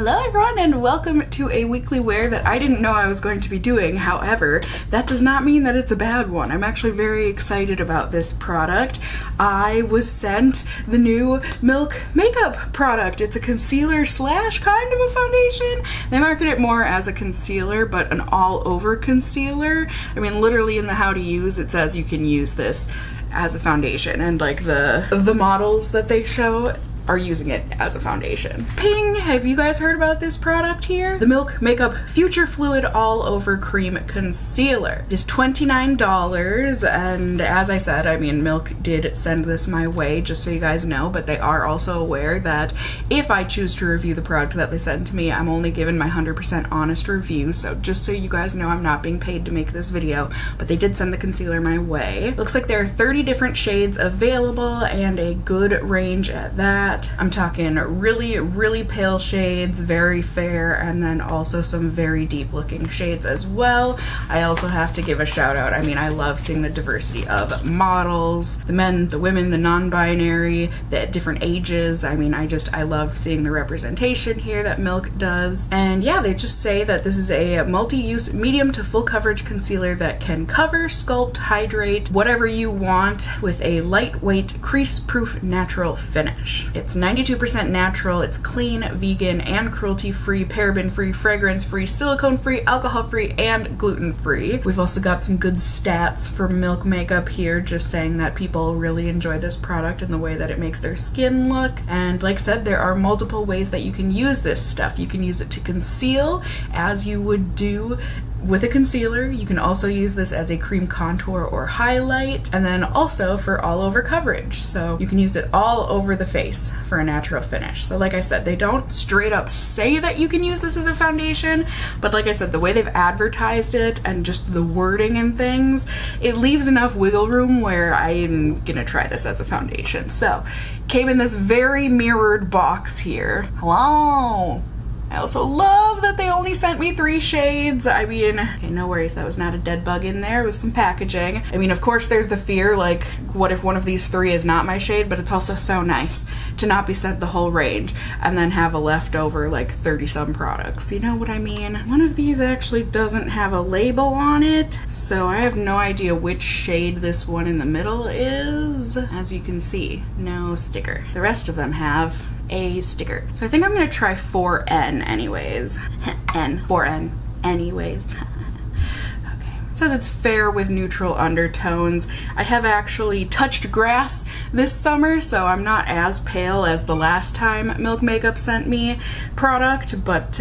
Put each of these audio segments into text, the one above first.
Hello everyone and welcome to a weekly wear that I didn't know I was going to be doing. However, that does not mean that it's a bad one. I'm actually very excited about this product. I was sent the new Milk makeup product. It's a concealer slash kind of a foundation. They market it more as a concealer, but an all-over concealer. I mean, literally in the how to use, it says you can use this as a foundation, and like the models that they show are using it as a foundation. Ping! Have you guys heard about this product here? The Milk Makeup Future Fluid All Over Cream Concealer. It is $29, and as I said, I mean, Milk did send this my way, just so you guys know, but they are also aware that if I choose to review the product that they sent to me, I'm only given my 100% honest review, so just so you guys know, I'm not being paid to make this video, but they did send the concealer my way. Looks like there are 30 different shades available and a good range at that. I'm talking really pale shades, very fair, and then also some very deep looking shades as well. I also have to give a shout out. I mean, I love seeing the diversity of models, the men, the women, the non-binary, the different ages. I mean, I love seeing the representation here that Milk does. And yeah, they just say that this is a multi-use medium to full coverage concealer that can cover, sculpt, hydrate, whatever you want with a lightweight, crease-proof natural finish. It's 92% natural, it's clean, vegan, and cruelty-free, paraben-free, fragrance-free, silicone-free, alcohol-free, and gluten-free. We've also got some good stats for Milk makeup here, just saying that people really enjoy this product and the way that it makes their skin look. And like I said, there are multiple ways that you can use this stuff. You can use it to conceal, as you would do with a concealer. You can also use this as a cream contour or highlight, and then also for all over coverage. So you can use it all over the face for a natural finish. So like I said, they don't straight up say that you can use this as a foundation, but like I said, the way they've advertised it and just the wording and things, it leaves enough wiggle room where I'm gonna try this as a foundation. So came in this very mirrored box here. Hello! I also love that they only sent me 3 shades. I mean, okay, no worries, that was not a dead bug in there. It was some packaging. I mean, of course there's the fear, like, what if one of these 3 is not my shade, but it's also so nice to not be sent the whole range and then have a leftover, like, 30-some products. You know what I mean? One of these actually doesn't have a label on it, so I have no idea which shade this one in the middle is. As you can see, no sticker. The rest of them have a sticker. So I think I'm gonna try 4N anyways. 4N anyways. It says it's fair with neutral undertones. I have actually touched grass this summer, so I'm not as pale as the last time Milk Makeup sent me product, but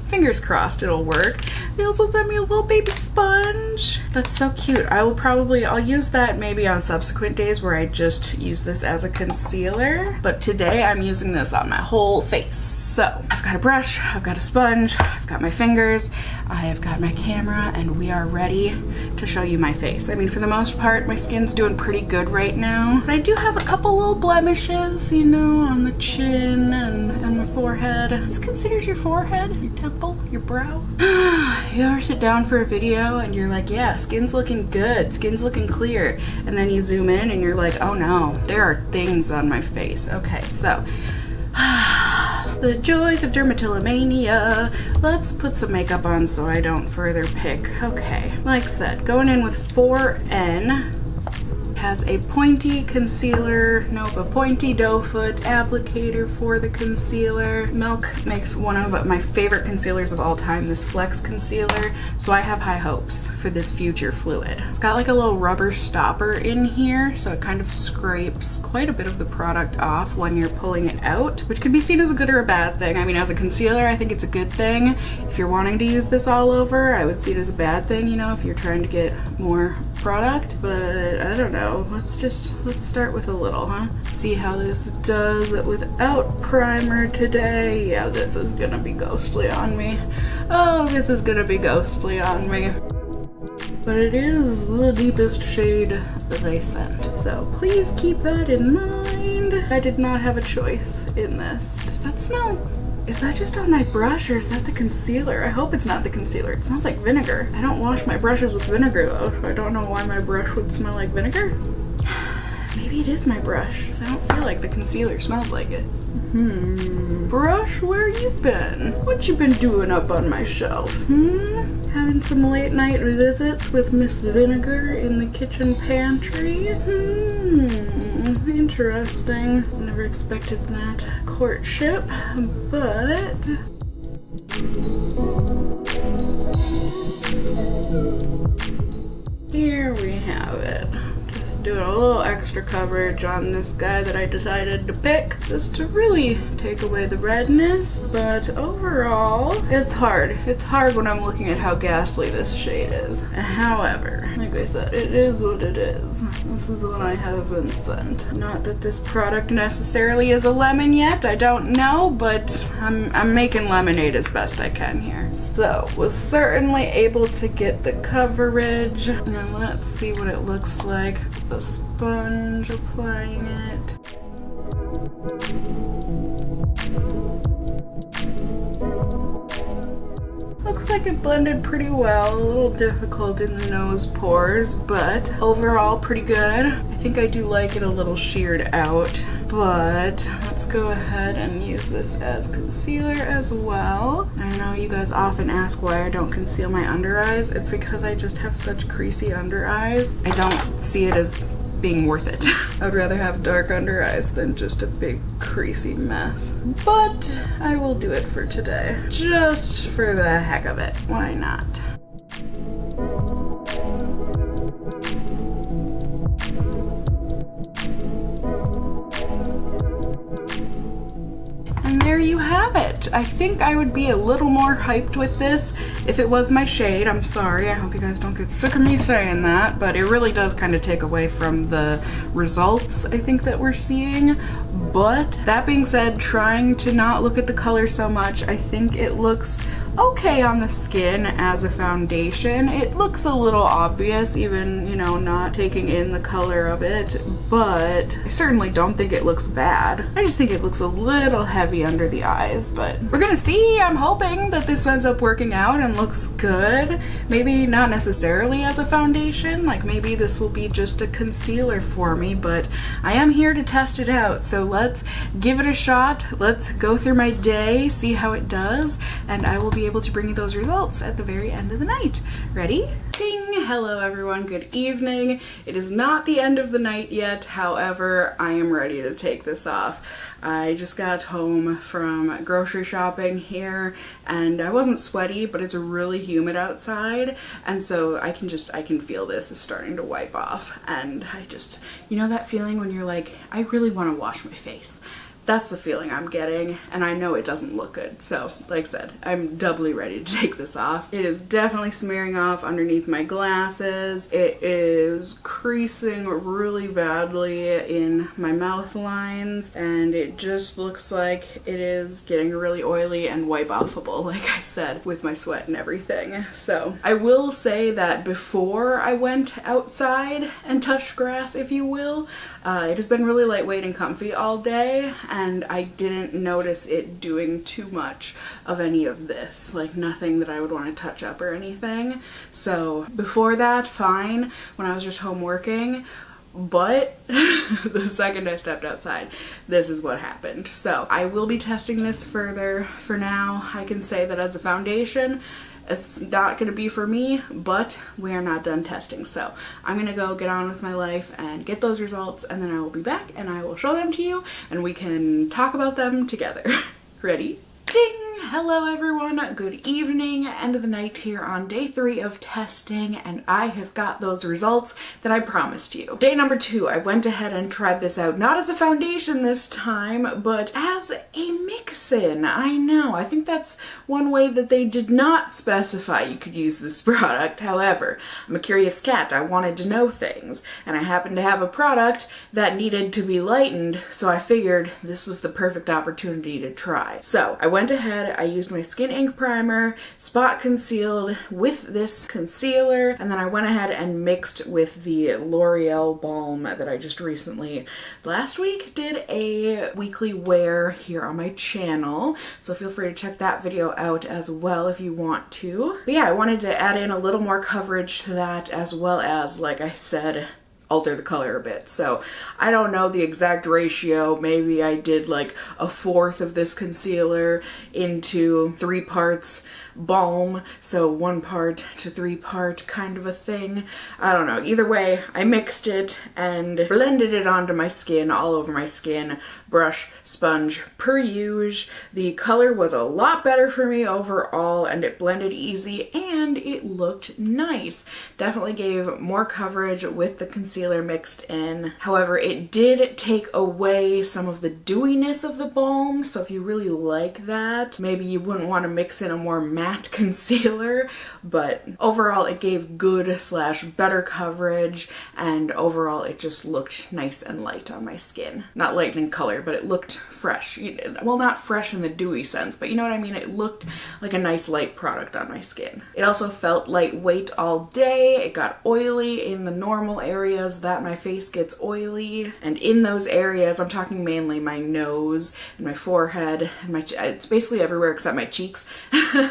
fingers crossed it'll work. They also sent me a little baby sponge. That's so cute. I'll use that maybe on subsequent days where I just use this as a concealer, but today I'm using this on my whole face. So I've got a brush, I've got a sponge, I've got my fingers, I have got my camera, and we are ready to show you my face. I mean, for the most part, my skin's doing pretty good right now, but I do have a couple little blemishes, you know, on the chin and my forehead. Is this considered your forehead? Your temple? Your brow? You ever sit down for a video and you're like, yeah, skin's looking good, skin's looking clear, and then you zoom in and you're like, oh no, there are things on my face. Okay, so the joys of dermatillomania. Let's put some makeup on so I don't further pick. Okay, like I said, going in with 4N. Has a pointy concealer, a pointy doe foot applicator for the concealer. Milk makes one of my favorite concealers of all time, this Flex concealer, so I have high hopes for this future fluid. It's got like a little rubber stopper in here, so it kind of scrapes quite a bit of the product off when you're pulling it out, which could be seen as a good or a bad thing. I mean, as a concealer, I think it's a good thing. If you're wanting to use this all over, I would see it as a bad thing, you know, if you're trying to get more product, but I don't know. Let's start with a little, huh? See how this does without primer today. Yeah, this is gonna be ghostly on me. Oh, this is gonna be ghostly on me. But it is the deepest shade that they sent, so please keep that in mind. I did not have a choice in this. Does that smell? Is that just on my brush, or is that the concealer? I hope it's not the concealer. It smells like vinegar. I don't wash my brushes with vinegar though. I don't know why my brush would smell like vinegar. Maybe it is my brush, because I don't feel like the concealer smells like it. Brush, where you been? What you been doing up on my shelf? Having some late night visits with Miss Vinegar in the kitchen pantry? Interesting. Never expected that courtship, but... here we have it. Just doing a little extra coverage on this guy that I decided to pick just to really take away the redness, but overall, it's hard. It's hard when I'm looking at how ghastly this shade is. However, like I said, it is what it is. This is what I have been sent. Not that this product necessarily is a lemon yet, I don't know, but I'm making lemonade as best I can here. So, was certainly able to get the coverage. Now let's see what it looks like. The sponge applying it. Looks like it blended pretty well, a little difficult in the nose pores, but overall pretty good. I think I do like it a little sheared out, but let's go ahead and use this as concealer as well. I know you guys often ask why I don't conceal my under eyes. It's because I just have such creasy under eyes. I don't see it as being worth it. I would rather have dark under eyes than just a big creasy mess. But I will do it for today. Just for the heck of it. Why not? And there you have it. I think I would be a little more hyped with this if it was my shade. I'm sorry, I hope you guys don't get sick of me saying that, but it really does kind of take away from the results I think that we're seeing. But that being said, trying to not look at the color so much, I think it looks okay on the skin as a foundation. It looks a little obvious, even, you know, not taking in the color of it, but I certainly don't think it looks bad. I just think it looks a little heavy under the eyes, but we're gonna see. I'm hoping that this ends up working out and looks good. Maybe not necessarily as a foundation, like maybe this will be just a concealer for me, but I am here to test it out, so let's give it a shot. Let's go through my day, see how it does, and I will be able to bring you those results at the very end of the night. Ready? Ding! Hello everyone, good evening. It is not the end of the night yet, however, I am ready to take this off. I just got home from grocery shopping here and I wasn't sweaty, but it's really humid outside, and so I can feel this is starting to wipe off, and I just, you know that feeling when you're like, I really want to wash my face. That's the feeling I'm getting, and I know it doesn't look good. So, like I said, I'm doubly ready to take this off. It is definitely smearing off underneath my glasses. It is creasing really badly in my mouth lines, and it just looks like it is getting really oily and wipe-offable, like I said, with my sweat and everything. So, I will say that before I went outside and touched grass, if you will, it has been really lightweight and comfy all day, and I didn't notice it doing too much of any of this, like nothing that I would want to touch up or anything. So before that, fine, when I was just home working, but the second I stepped outside, this is what happened. So I will be testing this further. For now, I can say that as a foundation, it's not going to be for me, but we are not done testing. So I'm going to go get on with my life and get those results, and then I will be back and I will show them to you and we can talk about them together. Ready? Ding! Hello everyone, good evening, end of the night here on day 3 of testing, and I have got those results that I promised you. Day number 2, I went ahead and tried this out, not as a foundation this time, but as a mix-in. I know, I think that's one way that they did not specify you could use this product. However, I'm a curious cat, I wanted to know things, and I happened to have a product that needed to be lightened, so I figured this was the perfect opportunity to try. So I went ahead, I used my Skin Ink Primer, spot concealed with this concealer, and then I went ahead and mixed with the L'Oreal Balm that I just recently, last week, did a weekly wear here on my channel. So feel free to check that video out as well if you want to. But yeah, I wanted to add in a little more coverage to that, as well as, like I said, alter the color a bit. So I don't know the exact ratio. Maybe I did like a fourth of this concealer into 3 parts balm, so 1 part to 3 part kind of a thing. I don't know. Either way, I mixed it and blended it onto my skin, all over my skin, brush, sponge, per usual. The color was a lot better for me overall, and it blended easy and it looked nice. Definitely gave more coverage with the concealer mixed in. However, it did take away some of the dewiness of the balm, so if you really like that, maybe you wouldn't want to mix in a more matte concealer, but overall it gave good slash better coverage, and overall it just looked nice and light on my skin. Not light in color, but it looked fresh. Well, not fresh in the dewy sense, but you know what I mean? It looked like a nice light product on my skin. It also felt lightweight all day. It got oily in the normal areas that my face gets oily, and in those areas, I'm talking mainly my nose and my forehead and it's basically everywhere except my cheeks.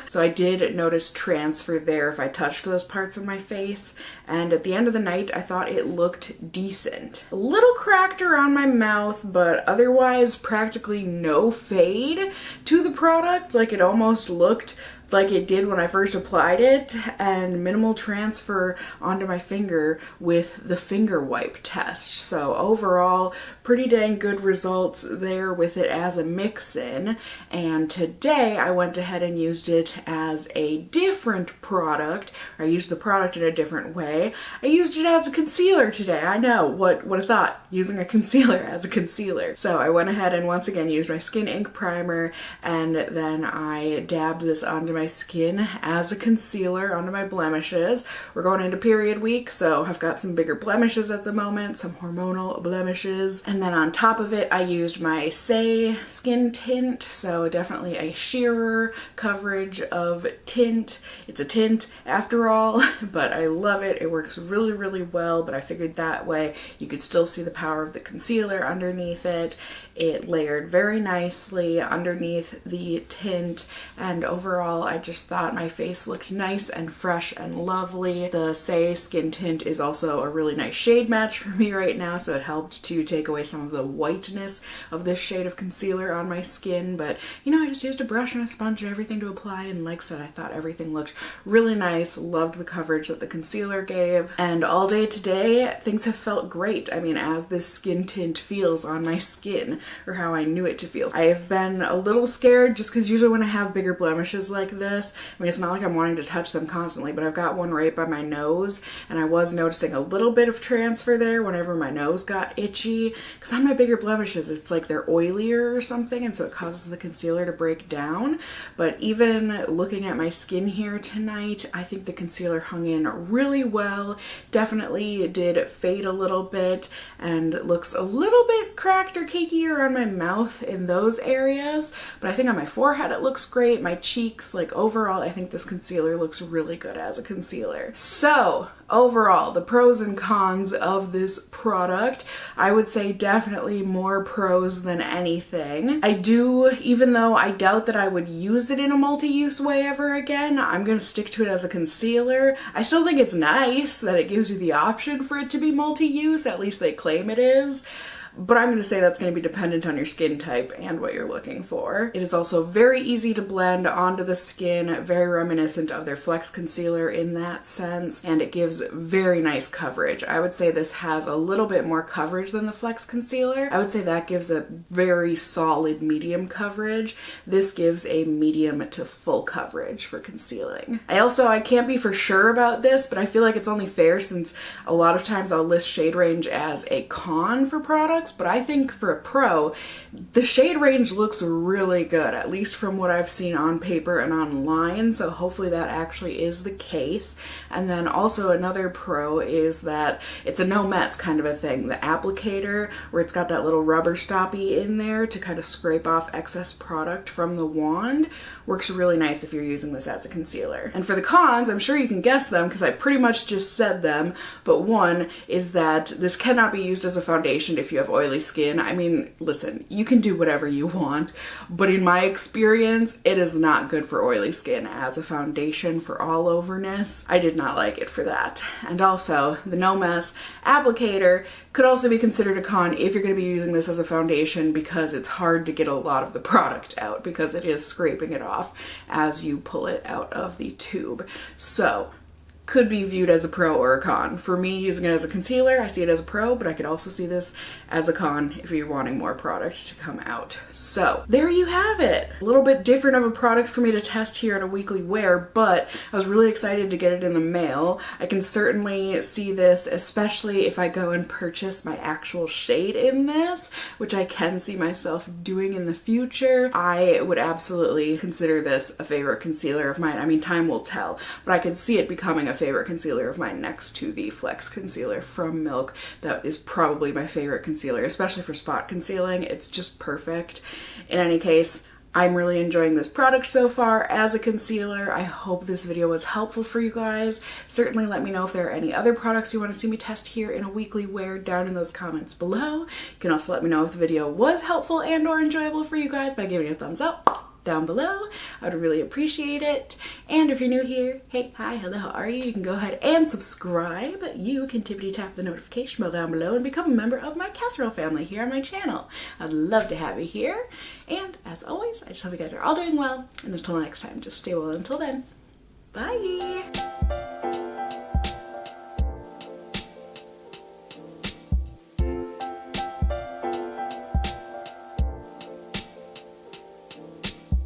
So I did notice transfer there if I touched those parts of my face, and at the end of the night I thought it looked decent. A little cracked around my mouth, but otherwise practically no fade to the product. Like, it almost looked like it did when I first applied it, and minimal transfer onto my finger with the finger wipe test. So overall, pretty dang good results there with it as a mix-in. And today I went ahead and used it as a different product. I used the product in a different way. I used it as a concealer today. I know, what a thought, using a concealer as a concealer. So I went ahead and once again used my Skin Ink primer, and then I dabbed this onto my skin as a concealer onto my blemishes. We're going into period week, so I've got some bigger blemishes at the moment, some hormonal blemishes. And then on top of it, I used my Sassy skin tint, so definitely a sheerer coverage of tint. It's a tint after all, but I love it. It works really, really well, but I figured that way you could still see the power of the concealer underneath it. It layered very nicely underneath the tint, and overall I just thought my face looked nice and fresh and lovely. The Sassy skin tint is also a really nice shade match for me right now, so it helped to take away some of the whiteness of this shade of concealer on my skin. But you know, I just used a brush and a sponge and everything to apply, and like I said, I thought everything looked really nice. Loved the coverage that the concealer gave, and all day today things have felt great. I mean, as this skin tint feels on my skin, or how I knew it to feel. I have been a little scared just because usually when I have bigger blemishes like this, I mean, it's not like I'm wanting to touch them constantly, but I've got one right by my nose, and I was noticing a little bit of transfer there whenever my nose got itchy, because on my bigger blemishes, it's like they're oilier or something, and so it causes the concealer to break down. But even looking at my skin here tonight, I think the concealer hung in really well. Definitely did fade a little bit and looks a little bit cracked or cakier on my mouth in those areas, but I think on my forehead it looks great. My cheeks, like overall, I think this concealer looks really good as a concealer. So overall, the pros and cons of this product, I would say definitely more pros than anything. I do, even though I doubt that I would use it in a multi-use way ever again, I'm gonna stick to it as a concealer. I still think it's nice that it gives you the option for it to be multi-use, at least they claim it is. But I'm going to say that's going to be dependent on your skin type and what you're looking for. It is also very easy to blend onto the skin, very reminiscent of their Flex Concealer in that sense, and it gives very nice coverage. I would say this has a little bit more coverage than the Flex Concealer. I would say that gives a very solid medium coverage. This gives a medium to full coverage for concealing. I can't be for sure about this, but I feel like it's only fair since a lot of times I'll list shade range as a con for products, but I think for a pro, the shade range looks really good, at least from what I've seen on paper and online, so hopefully that actually is the case. And then also another pro is that it's a no mess kind of a thing. The applicator, where it's got that little rubber stoppy in there to kind of scrape off excess product from the wand, works really nice if you're using this as a concealer. And for the cons, I'm sure you can guess them because I pretty much just said them, but one is that this cannot be used as a foundation if you have oily skin. I mean, listen, you can do whatever you want, but in my experience, it is not good for oily skin as a foundation for all overness. I did not like it for that. And also, the No Mess applicator could also be considered a con if you're going to be using this as a foundation, because it's hard to get a lot of the product out because it is scraping it off as you pull it out of the tube. So, could be viewed as a pro or a con. For me, using it as a concealer, I see it as a pro, but I could also see this as a con if you're wanting more product to come out. So there you have it. A little bit different of a product for me to test here in a weekly wear, but I was really excited to get it in the mail. I can certainly see this, especially if I go and purchase my actual shade in this, which I can see myself doing in the future. I would absolutely consider this a favorite concealer of mine. I mean, time will tell, but I could see it becoming a favorite concealer of mine next to the Flex concealer from Milk. That is probably my favorite concealer, especially for spot concealing. It's just perfect. In any case, I'm really enjoying this product so far as a concealer. I hope this video was helpful for you guys. Certainly let me know if there are any other products you want to see me test here in a weekly wear down in those comments below. You can also let me know if the video was helpful and or enjoyable for you guys by giving it a thumbs up down below. I would really appreciate it. And if you're new here, hey, hi, hello, how are you? You can go ahead and subscribe. You can tippity tap the notification bell down below and become a member of my casserole family here on my channel. I'd love to have you here. And as always, I just hope you guys are all doing well. And until next time, just stay well until then. Bye!